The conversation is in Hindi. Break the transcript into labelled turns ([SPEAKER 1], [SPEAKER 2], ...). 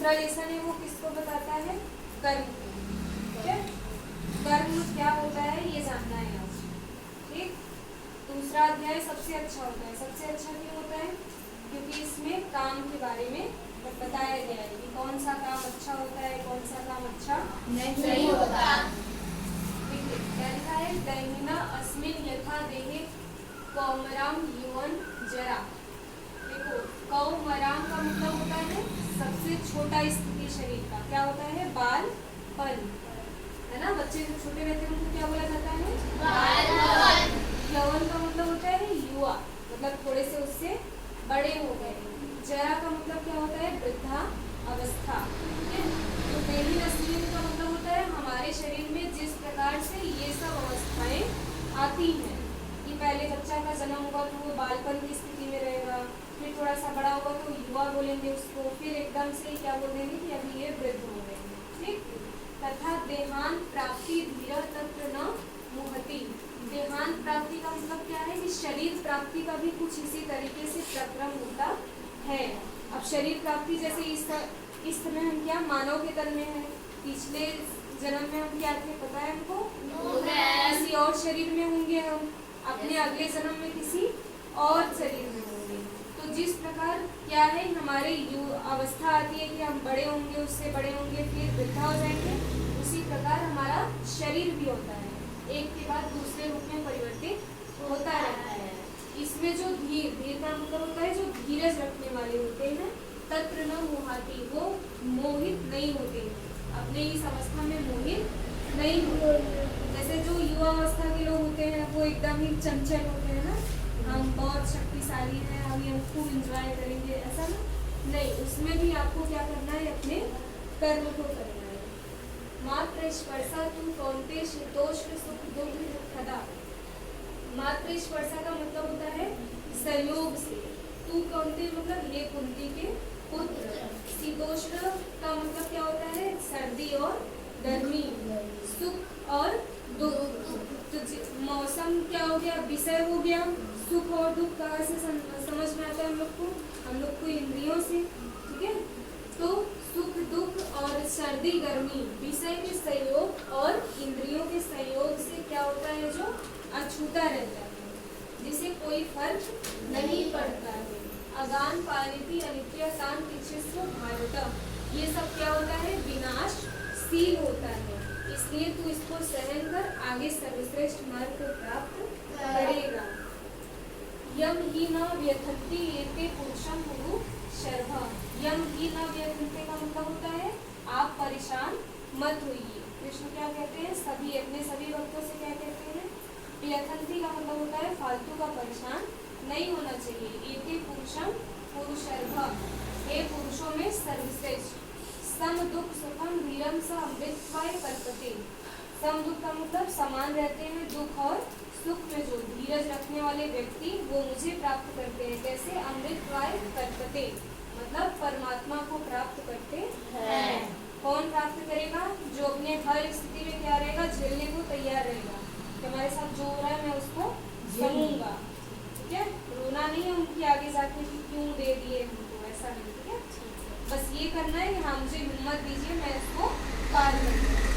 [SPEAKER 1] दूसरा लेसन है वो किसको बताता है? कर्म को। ठीक है, कर्म क्या होता है ये जानना है आज। ठीक, दूसरा अध्याय सबसे अच्छा होता है। सबसे अच्छा क्यों होता है? क्योंकि इसमें काम के बारे में बताया गया है कि कौन सा काम अच्छा होता है, कौन सा काम अच्छा नहीं होता। लिखा है दैहिना अस्मिन यथा देहे कौमराम युवन जरा। देखो, कौमराम का मतलब होता है सबसे छोटा स्थिति शरीर का। क्या होता है? बालपन, है ना। बच्चे जब छोटे रहते हैं उनको क्या बोला जाता है? बालपन। यौवन का मतलब होता है युवा, मतलब थोड़े से उससे बड़े हो गए। जरा का मतलब क्या होता है? वृद्धा अवस्था। ठीक है, तो देही अस्मिन का मतलब होता है हमारे शरीर में जिस प्रकार से ये सब अवस्थाएं आती हैं कि पहले बच्चा का जन्म होगा तो वो बालपन की स्थिति में रहेगा, फिर थोड़ा सा बड़ा होगा तो युवा बोलेंगे उसको, फिर एकदम से क्या बोल देंगे कि अभी ये वृद्ध हो गए। ठीक, तथा देहांत प्राप्ति धीरा तत्र न मुहति। देहांत प्राप्ति का मतलब क्या है? कि शरीर प्राप्ति का भी कुछ इसी तरीके से प्रक्रम होता है। अब शरीर प्राप्ति जैसे इस समय हम क्या मानव के तन में है, पिछले जन्म में हम क्या थे पता है हमको? किसी और शरीर में होंगे हम, अपने अगले जन्म में किसी और शरीर में होंगे। तो जिस प्रकार क्या है हमारे अवस्था आती है कि हम बड़े होंगे, उससे बड़े होंगे, फिर वृद्धा हो जाएंगे, उसी प्रकार हमारा शरीर भी होता है, एक के बाद दूसरे रूप में परिवर्तित होता रहता है। इसमें जो धीर का मतलब होता है जो धीरज रखने वाले होते हैं, तत्र न मोहाती, वो मोहित नहीं होते, अपने इस अवस्था में मोहित नहीं होते। जैसे जो युवा अवस्था के लोग होते हैं वो एकदम ही चंचल होते हैं ना, हम बहुत शक्तिशाली हैं, अभी हम खूब एंजॉय करेंगे, ऐसा ना नहीं। उसमें भी आपको क्या करना है? अपने कर्म को करना है। मात्र स्पर्शा तुम कौनते शीतोष्ण सुख दुख खदा। मात्र स्पर्शा का मतलब होता है संयोग से। तू कौनते मतलब ये कुंती के पुत्र। शीतोष्ण का मतलब क्या होता है? सर्दी और गर्मी, सुख और दुख। तो मौसम क्या हो गया? विषय हो गया। सुख और दुख कहाँ से समझ में आता है हम लोग को? हम लोग को इंद्रियों से। ठीक है, तो सुख दुख और सर्दी गर्मी विषय के संयोग और इंद्रियों के संयोग से क्या होता है? जो अछूता रहता है, जिसे कोई फर्क नहीं पड़ता है। अगान पालिति अनित्यतान तिचिस्व भारतम, ये सब क्या होता है? विनाशशील होता है, इसलिए तू इसको सहन कर आगे सर्वश्रेष्ठ मार्ग को प्राप्त करेगा। यम ही न व्यथन्ति एते पुरुषम गुरु शर्भ। यम ही न व्यथन्ते का मतलब होता है आप परेशान मत होइए। कृष्ण क्या कहते हैं? सभी अपने सभी भक्तों से क्या कहते हैं? व्यथन्ति का मतलब होता है फालतू का परेशान नहीं होना चाहिए। एते पुरुषम पुरुषर्भ, हे पुरुषों में सर्वश्रेष्ठ। सम दुख सुखम धीरम स अमृतत्वाय कल्पते। सम दुख का मतलब समान रहते हैं दुख और सुख में जो धीरज रखने वाले व्यक्ति वो मुझे प्राप्त करते हैं। कैसे? अमृतत्वाय कल्पते मतलब परमात्मा को प्राप्त करते हैं। कौन प्राप्त करेगा? जो अपने हर स्थिति में क्या रहेगा? झेलने को तैयार रहेगा कि हमारे साथ जो हो रहा है मैं उसको सहूंगा। ठीक है, रोना नहीं है उनकी आगे जाके कि क्यों दे दिए हमको, ऐसा नहीं। ठीक है, बस ये करना है कि हाँ मुझे हिम्मत दीजिए, मैं इसको पार करूंगा।